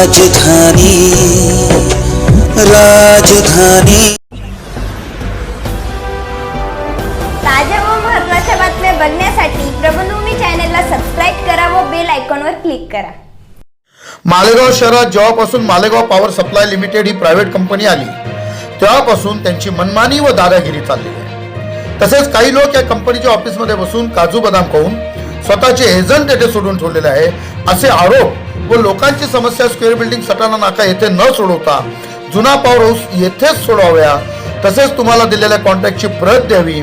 राजधानी राजधानी ताज्या व महत्त्वाच्या बातम्या बघण्यासाठी प्रबंधभूमी चॅनलला सबस्क्राइब करा व बेल आयकॉनवर क्लिक करा। मालेगाव शहरात जेव्हापासून मालेगाव पॉवर सप्लाय लिमिटेड ही प्रायव्हेट कंपनी आली तेव्हापासून त्यांची मनमानी व दादागिरी चालली आहे। तसेच काही लोक या कंपनीच्या ऑफिसमध्ये बसून काजू बदाम खाऊन स्वतःचे एजंट येथे सोडून ठेवलेले आहे असे आरोप व लोकांची समस्या स्क्वेअर बिल्डिंग सटाणा नाका येथे न सोडवता जुना पॉवर हाऊस येथेच सोडवाव्या, तसेच तुम्हाला दिलेल्या कॉन्ट्रॅक्टची प्रत द्यावी,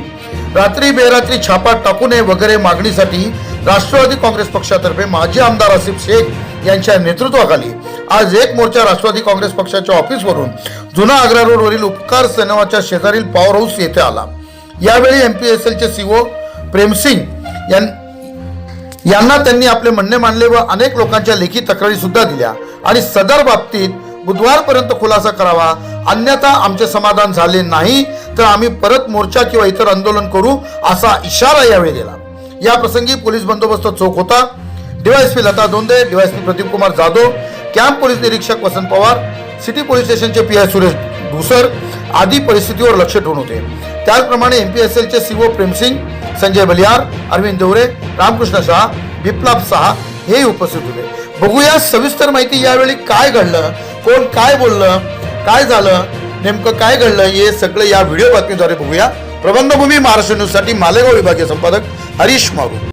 रात्री बेरात्री छापा टाकू नये वगैरे मागणीसाठी राष्ट्रवादी काँग्रेस पक्षातर्फे माजी आमदार आसिफ शेख यांच्या नेतृत्वाखाली आज एक मोर्चा राष्ट्रवादी काँग्रेस पक्षाच्या ऑफिसवरून जुना आग्रा रोडवरील उपकार सिनेमाच्या शेजारील पॉवर हाऊस येथे आला। यावेळी एमपीएसएलचे सीओ प्रेमसिंग यांना त्यांनी आपले म्हणणे मांडले व अनेक लोकांच्या लेखी तक्रारी सुद्धा दिल्या आणि सदर बाबतीत बुधवारपर्यंत खुलासा करावा, अन्यथा आमचे समाधान झाले नाही तर आम्ही परत मोर्चा किंवा इतर आंदोलन करू असा इशारा यावेळी दिला। या प्रसंगी पोलीस बंदोबस्त चोख होता। DYSP Lata Donde, DYSP Pradeep Kumar Jadhav, camp police निरीक्षक वसंत पवार, सिटी पोलीस स्टेशनचे पीआय सुरेश भुसर आदी परिस्थितीवर लक्ष ठेवून होते। त्याचप्रमाणे एमपीएसएलचे सीओ प्रेमसिंग, संजय बलियार, अरविंद देवरे, रामकृष्ण शाह, बिप्लब साहा हे उपस्थित होते। बघूया सविस्तर माहिती यावेळी काय घडलं, कोण काय बोललं, काय झालं, नेमकं काय घडलं हे सगळं या व्हिडिओ बातमीद्वारे बघूया। प्रबंधभूमी महाराष्ट्र न्यूज साठी मालेगाव विभागीय संपादक हरीश मारू।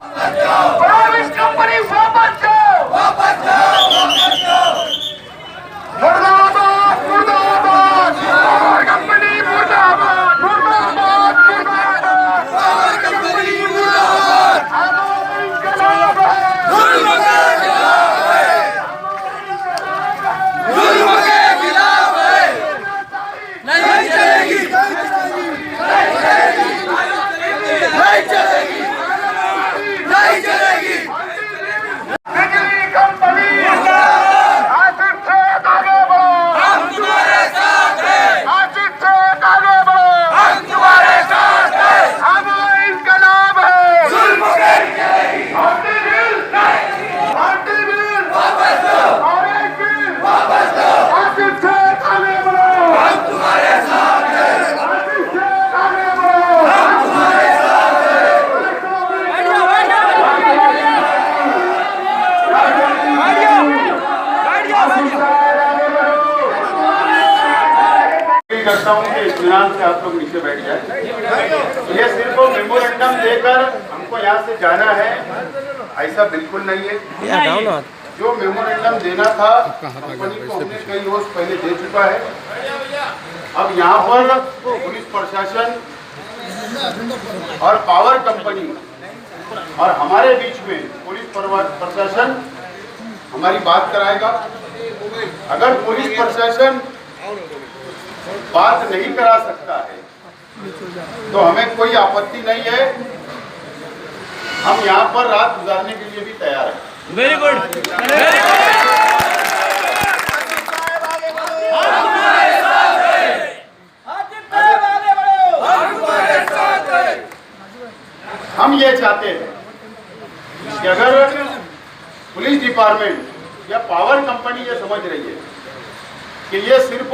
करता हूं कि इत्मीनान से आप लोग नीचे बैठ जाए। ये सिर्फ मेमोरेंडम देकर हमको यहाँ से जाना है ऐसा बिल्कुल नहीं है। जो मेमोरेंडम देना था कंपनी को हमने कई रोज पहले दे चुका है। अब यहाँ पर पुलिस प्रशासन और पावर कंपनी और हमारे बीच में पुलिस प्रशासन हमारी बात कराएगा। अगर पुलिस प्रशासन बात नहीं करा सकता है तो हमें कोई आपत्ति नहीं है, हम यहाँ पर रात गुजारने के लिए भी तैयार हैं। Very good. हम ये चाहते हैं कि अगर पुलिस डिपार्टमेंट या पावर कंपनी ये समझ रही है कि ये सिर्फ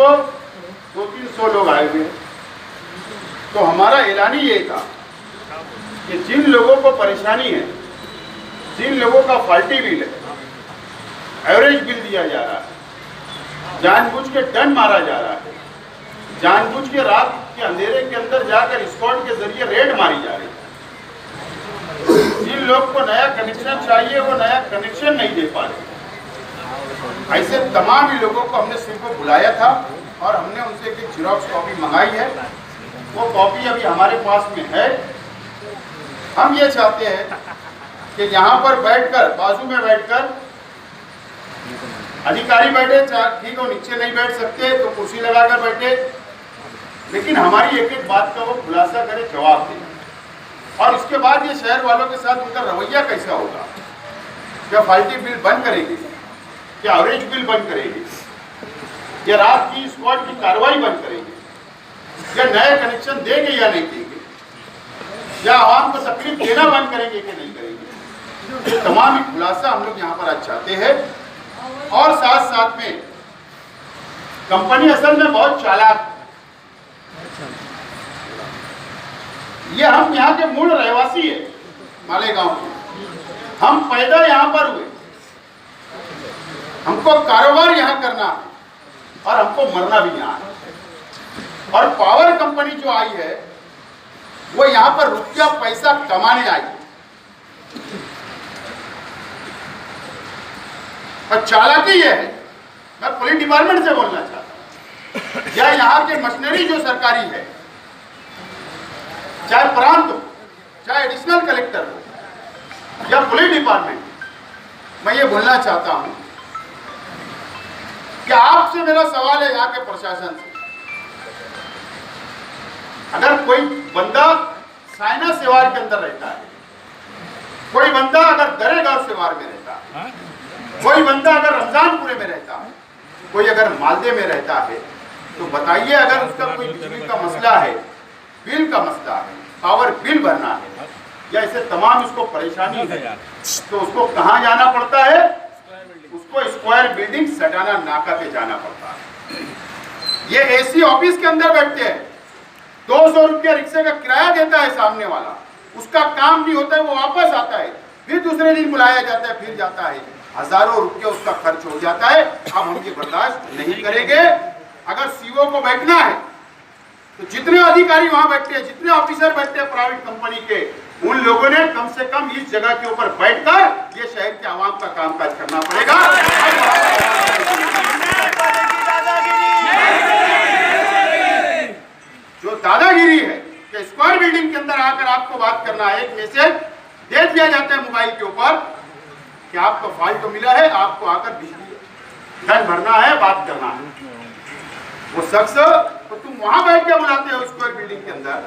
200-300 लोग आए हुए, तो हमारा ऐलान ही ये था कि जिन लोगों को परेशानी है, जिन लोगों का फॉल्टी बिल है, एवरेज बिल दिया जा रहा है, जानबूझ के डंड मारा जा रहा है, जानबूझ के रात के अंधेरे के अंदर जाकर स्क्वाड के जरिए रेड मारी जा रही है, जिन लोग को नया कनेक्शन चाहिए वो नया कनेक्शन नहीं दे पा रहे, ऐसे तमाम ही लोगों को हमने सिर्फ बुलाया था और हमने उनसे एक जेरॉक्स कॉपी मंगाई है। वो कॉपी अभी हमारे पास में है। हम ये चाहते हैं कि यहाँ पर बैठकर, बाजू में बैठकर अधिकारी बैठे, ठीक हो, नीचे नहीं बैठ सकते तो कुर्सी लगाकर बैठे, लेकिन हमारी एक एक बात का वो खुलासा करे, जवाब दे। और इसके बाद ये शहर वालों के साथ उनका रवैया कैसा होगा, क्या फॉल्टी बिल बंद करेंगे, क्या एवरेज बिल बंद करेंगे, या रात की स्क्वाड की कार्रवाई बंद करेंगे, या नए कनेक्शन देंगे या नहीं देंगे, या आवाम को तकलीफ देना बंद करेंगे कि नहीं करेंगे। ये तमाम खुलासा हम लोग यहाँ पर आज चाहते हैं। और साथ साथ में कंपनी असल में बहुत चालाक है। ये हम यहाँ के मूल रहवासी है मालेगांव के, हम पैदा यहाँ पर हुए, हमको कारोबार यहाँ करना है और हमको मरना भी यहाँ है। और पावर कंपनी जो आई है वो यहाँ पर रुपया पैसा कमाने आई है। और चालाकी ये है, मैं पुलिस डिपार्टमेंट से बोलना चाहता हूँ, या यहाँ के मशीनरी जो सरकारी है, चाहे प्रांत हो, चाहे एडिशनल कलेक्टर हो या पुलिस डिपार्टमेंट, मैं ये बोलना चाहता हूँ कि आपसे मेरा सवाल है यहाँ के प्रशासन से, अगर कोई बंदा साइना सेवार के अंदर रहता है, कोई बंदा अगर दरेगांव सेवार में रहता है, कोई बंदा अगर रमजानपुरे में रहता है, कोई अगर मालदे में रहता है, तो बताइए अगर उसका कोई बिजली का मसला है, बिल का मसला है, पावर बिल भरना है या ऐसे तमाम उसको परेशानी है, तो उसको कहाँ जाना पड़ता है? उसको स्क्वायर बिल्डिंग सटाना नाका पे जाना पड़ता है। ये एसी ऑफिस के अंदर बैठते हैं, 200 रुपया रिक्शे का किराया देता है सामने वाला, उसका काम भी होता है, वो वापस आता है, फिर दूसरे दिन बुलाया जाता है, फिर जाता है, हजारों रुपया उसका खर्च हो जाता है। अब हम ये बर्दाश्त नहीं करेंगे। अगर सीओ को बैठना है तो जितने अधिकारी वहां बैठते हैं, जितने ऑफिसर बैठते हैं प्राइवेट कंपनी के, उन लोगों ने कम से कम इस जगह के ऊपर बैठकर ये शहर के आवाम का कामकाज करना पड़ेगा। जो दादागिरी है कि स्क्वायर बिल्डिंग के अंदर आकर आपको बात करना है, एक मैसेज दे दिया जाता है मोबाइल के ऊपर कि आपको फॉल्ट तो मिला है, आपको आकर बिजली धन भरना है, बात करना है। वो शख्स तो तुम वहां बैठ के बुलाते हो स्क्वायर बिल्डिंग के अंदर,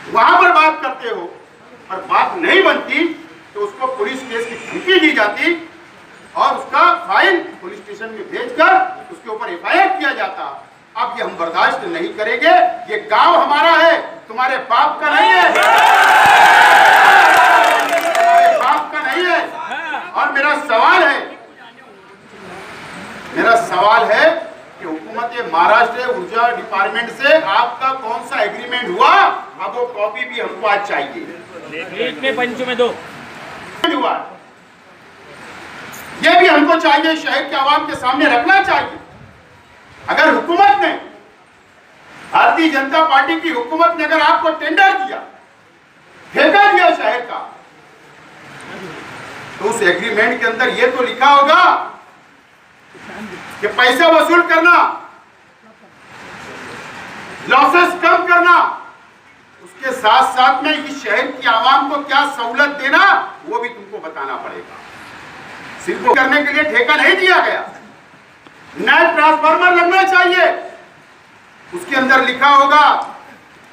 वहां पर बात करते हो और बात नहीं बनती तो उसको पुलिस केस की धमकी दी जाती और उसका फाइल पुलिस स्टेशन में भेजकर उसके ऊपर एफआईआर किया जाता। अब ये हम बर्दाश्त नहीं करेंगे। ये गांव हमारा है, तुम्हारे बाप का नहीं है, तुम्हारे बाप का नहीं है। और मेरा सवाल है कि हुकूमत महाराष्ट्र ऊर्जा डिपार्टमेंट से आपका कौन सा एग्रीमेंट हुआ? अब वो कॉपी भी हमको आज चाहिए। एक में पंचों में दो हुआ, ये भी हमको चाहिए, शहर के आवाम के सामने रखना चाहिए। अगर हुकूमत ने, भारतीय जनता पार्टी की हुकूमत ने अगर आपको टेंडर दिया, ठेका दिया शहर का, तो उस एग्रीमेंट के अंदर ये तो लिखा होगा कि पैसा वसूल करना, लॉसेस कम करना, उसके साथ साथ में इस शहर की आवाम को क्या सहूलत देना वो भी तुमको बताना पड़ेगा। सिर्फ करने के लिए ठेका नहीं दिया गया। नया ट्रांसफार्मर लगना चाहिए, उसके अंदर लिखा होगा,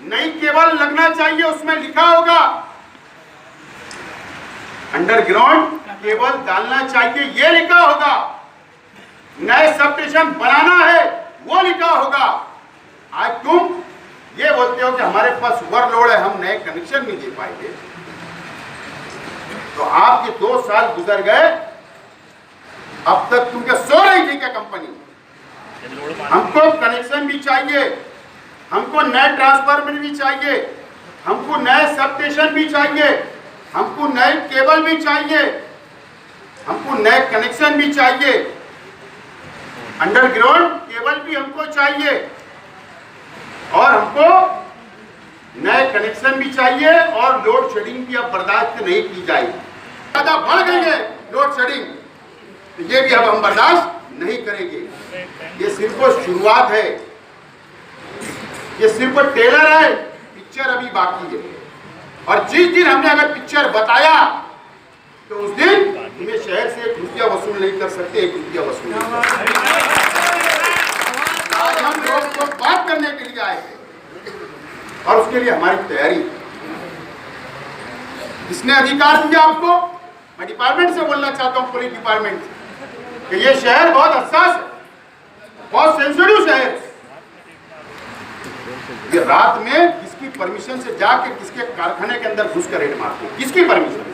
नई केबल लगना चाहिए, उसमें लिखा होगा अंडरग्राउंड केबल डालना चाहिए, ये लिखा होगा। नए सब स्टेशन बनाना है, वो लिखा होगा। आज तुम ये बोलते हो कि हमारे पास ओवरलोड है, हम नए कनेक्शन नहीं दे पाएंगे। तो आपके 2 साल गुजर गए, अब तक तुम क्या सो रही थी क्या कंपनी? हमको कनेक्शन भी चाहिए, हमको नए ट्रांसफार्मर भी चाहिए, हमको नए सब स्टेशन भी चाहिए, हमको नए केबल भी चाहिए, हमको नए कनेक्शन भी चाहिए, अंडरग्राउंड केबल भी हमको चाहिए और हमको नए कनेक्शन भी चाहिए। और लोड शेडिंग भी अब बर्दाश्त नहीं की जाएगी। ज्यादा बढ़ गई है लोड शेडिंग, तो ये भी अब हम बर्दाश्त नहीं करेंगे। ये सिर्फ शुरुआत है, ये सिर्फ टेलर है, पिक्चर अभी बाकी है। और जिस दिन हमने अगर पिक्चर बताया तो उस दिन तुम्हें शहर से 1 रुपया वसूल नहीं कर सकते, 1 रुपया वसूल नहीं कर सकते। आज हम लोग को बात करने के लिए आए हैं और उसके लिए हमारी तैयारी। किसने अधिकार दिया आपको? मैं डिपार्टमेंट से बोलना चाहता हूँ, पुलिस डिपार्टमेंट से, कि ये शहर बहुत हसास है, बहुत सेंसिटिव शहर है। ये रात में किसकी परमिशन से जाके किसके कारखाने के अंदर घुस कर रेड मारते हैं? किसकी परमिशन से?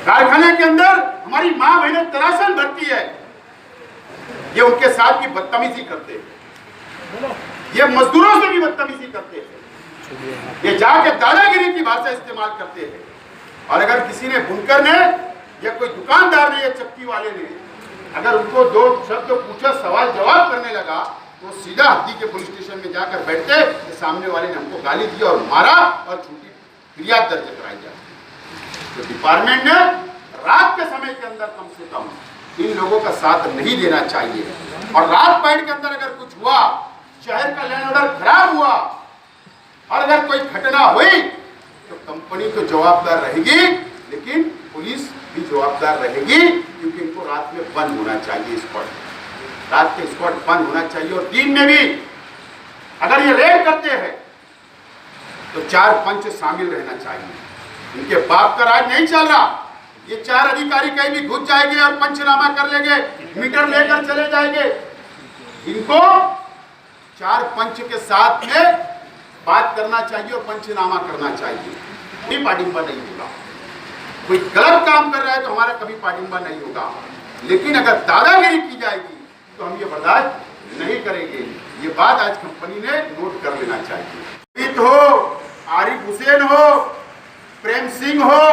कारखाने के अंदर हमारी माँ बहनें तरासन भरती है, ये उनके साथ भी बदतमीजी करते हैं, ये मजदूरों से भी बदतमीजी करते हैं, ये जाके दादागिरी की भाषा इस्तेमाल करते हैं। और अगर किसी ने बुनकर ने या कोई दुकानदार ने या चक्की वाले ने अगर उनको दो शब्द पूछा, सवाल जवाब करने लगा, तो सीधा हद्दी के पुलिस स्टेशन में जाकर बैठते कि सामने वाले ने हमको गाली दी और मारा और छुट्टी फिरियाद दर्ज कराई जाती। तो डिपार्टमेंट ने रात के समय के अंदर कम से कम इन लोगों का साथ नहीं देना चाहिए। और रात पैड के अंदर अगर कुछ हुआ, शहर का लैंड ऑर्डर खराब हुआ और अगर कोई घटना हुई तो कंपनी तो जवाबदार रहेगी, लेकिन पुलिस भी जवाबदार रहेगी, क्योंकि इनको रात में बंद होना चाहिए, स्क्वाड रात के स्क्वाड बंद होना चाहिए। और दिन में भी अगर ये रेड करते हैं तो 4 पंच शामिल रहना चाहिए। इनके बाप का राज नहीं चल रहा, ये 4 अधिकारी कहीं भी घुस जाएंगे और पंचनामा कर लेंगे, मीटर लेकर चले जाएंगे। इनको 4 पंच के साथ में बात करना चाहिए और पंचनामा करना चाहिए। कभी पाटिंबा नहीं होगा, कोई गलत काम कर रहा है तो हमारा कभी पाटिंबा नहीं होगा, लेकिन अगर दादागिरी की जाएगी तो हम ये बर्दाश्त नहीं करेंगे। ये बात आज कंपनी ने नोट कर लेना चाहिए। हो, आरिफ हुसैन हो, प्रेम सिंह हो,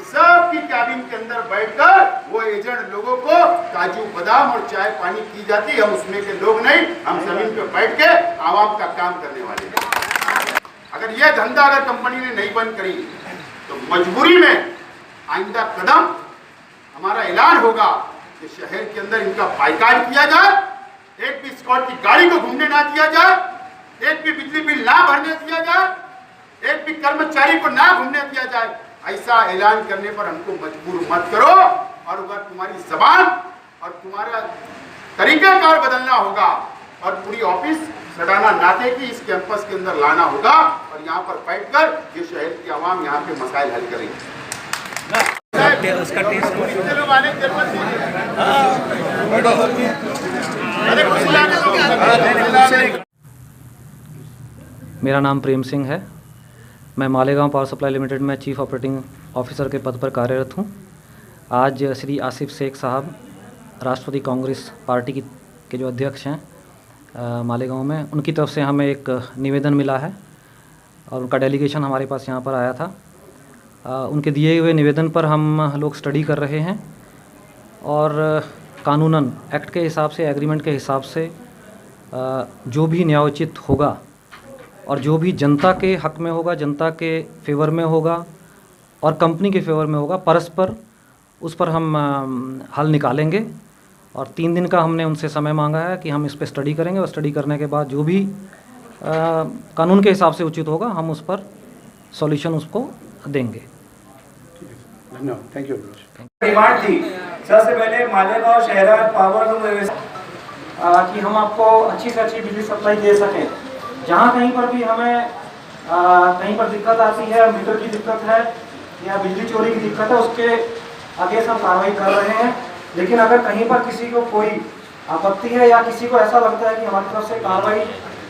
सबकी कैबिन के अंदर बैठकर वो एजेंट लोगों को काजू बादाम और चाय पानी की जाती, हम उसमें के लोग नहीं, हम जमीन पे बैठ के आवाम का काम करने वाले हैं। अगर ये धंधा अगर कंपनी ने नहीं बंद करी तो मजबूरी में आइंदा कदम हमारा ऐलान होगा कि शहर के अंदर इनका बाइकाट किया जाए, एक भी स्क्वाड की गाड़ी को घूमने ना दिया जाए, एक भी बिजली बिल ना भरने दिया जाए, एक भी कर्मचारी को ना घूमने दिया जाए। ऐसा ऐलान करने पर हमको मजबूर मत करो, और अगर तुम्हारी जबान और तुम्हारा तरीकाकार बदलना होगा और पूरी ऑफिस सडाना नाते की इस कैंपस के अंदर लाना होगा और यहाँ पर बैठकर ये शहर की आवाम यहाँ पे मसाइल हल करेंगे। मेरा नाम प्रेम सिंह है। मैं मालेगांव पावर सप्लाई लिमिटेड में चीफ ऑपरेटिंग ऑफिसर के पद पर कार्यरत हूँ। आज श्री आसिफ शेख साहब राष्ट्रवादी कांग्रेस पार्टी के जो अध्यक्ष हैं मालेगांव में, उनकी तरफ से हमें एक निवेदन मिला है और उनका डेलीगेशन हमारे पास यहाँ पर आया था। उनके दिए हुए निवेदन पर हम लोग स्टडी कर रहे हैं और कानूनन एक्ट के हिसाब से, एग्रीमेंट के हिसाब से जो भी न्यायोचित होगा और जो भी जनता के हक में होगा, जनता के फेवर में होगा और कंपनी के फेवर में होगा, परस्पर उस पर हम हल निकालेंगे। और 3 दिन का हमने उनसे समय मांगा है कि हम इस पर स्टडी करेंगे और स्टडी करने के बाद जो भी कानून के हिसाब से उचित होगा हम उस पर सॉल्यूशन उसको देंगे। धन्यवाद, थैंक यू। डिमांड थी सबसे पहले मालेगांव शहर पावर लूम कि हम आपको अच्छी से अच्छी बिजली सप्लाई दे सकें। जहाँ कहीं पर भी हमें कहीं पर दिक्कत आती है, मीटर की दिक्कत है या बिजली चोरी की दिक्कत है, उसके आगे हम कार्रवाई कर रहे हैं। लेकिन अगर कहीं पर किसी को कोई आपत्ति है या किसी को ऐसा लगता है कि हमारी तरफ से कार्रवाई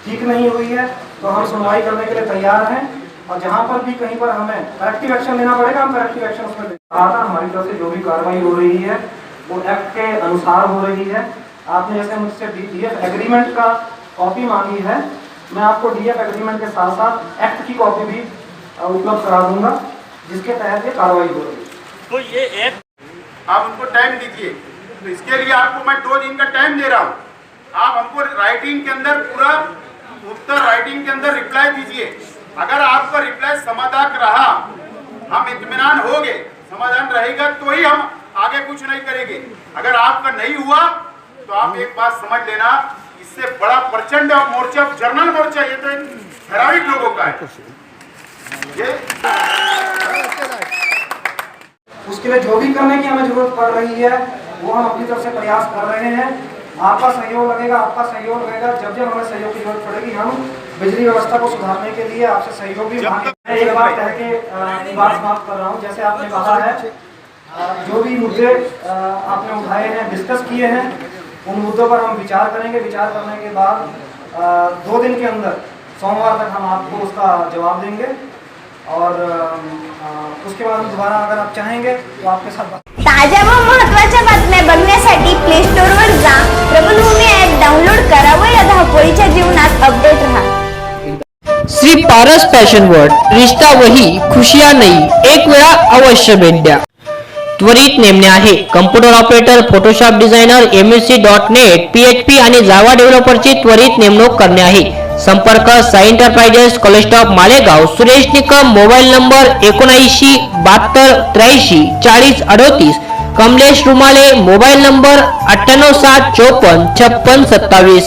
ठीक नहीं हुई है तो हम सुनवाई करने के लिए तैयार हैं। और जहाँ पर भी कहीं पर हमें करेक्टिव एक्शन लेना पड़ेगा हम करेक्टिव एक्शन उसमें आता। हमारी तरफ से जो भी कार्रवाई हो रही है वो एक्ट के अनुसार हो रही है। आपने जैसे मुझसे डीएफ एग्रीमेंट का कॉपी मांगी है, मैं आपको डीएफ एग्रीमेंट के साथ साथ एक्ट की कॉपी भी उपलब्ध करा दूंगा जिसके तहत ये कार्रवाई हो रही है। तो ये एक्ट आप उनको टाइम दीजिए, तो इसके लिए आपको मैं 2 दिन का टाइम दे रहा हूँ। आप हमको राइटिंग के अंदर पूरा उत्तर राइटिंग के अंदर रिप्लाई दीजिए। अगर आपका रिप्लाई समाधान रहा, हम इत्मीनान हो गए, समाधान रहेगा तो ही हम आगे कुछ नहीं करेंगे। अगर आपका नहीं हुआ तो आप एक बात समझ लेना, इससे बड़ा प्रचंड मोर्चा, जर्नल मोर्चा, ये तो धाराविक लोगों का है। ये उसके लिए जो भी करने की हमें जरूरत पड़ रही है वो हम अपनी तरफ से प्रयास कर रहे हैं। आपका सहयोग लगेगा, आपका सहयोग रहेगा। जब जब हमें सहयोग की जरूरत पड़ेगी हम बिजली व्यवस्था को सुधारने के लिए आपसे सहयोग भी मांगेंगे। एक बात कह के बात समाप्त कर रहा हूँ। जैसे आपने कहा है, जो भी मुद्दे आपने उठाए हैं, डिस्कस किए हैं, उन मुद्दों पर हम विचार करेंगे। विचार करने के बाद 2 दिन के अंदर सोमवार तक हम आपको उसका जवाब देंगे और उसके बाद हम दोबारा अगर आप चाहेंगे तो आपके साथ बात। ताज्या व महत्त्वाच्या बातम्या बघण्यासाठी प्ले स्टोअरवर जा, प्रबलभूमी ॲप डाउनलोड करा व या धावपळीच्या जीवनात अपडेट राहा. श्री पारस फॅशन वर्ल्ड, रिश्ता वही खुशियां नहीं, एक वेळा अवश्य भेट द्या. त्वरित नेमणे आहे. Computer operator, Photoshop designer, MSc.net, PHP आणि जावा डेव्हलपरची त्वरित नेमणूक करणे आहे. संपर्क Sai enterprises, college stop Malegaon. Suresh Nikam, mobile number 79 72 83 40 38. Kamlesh Rumale, mobile number 98 7 54 56 27.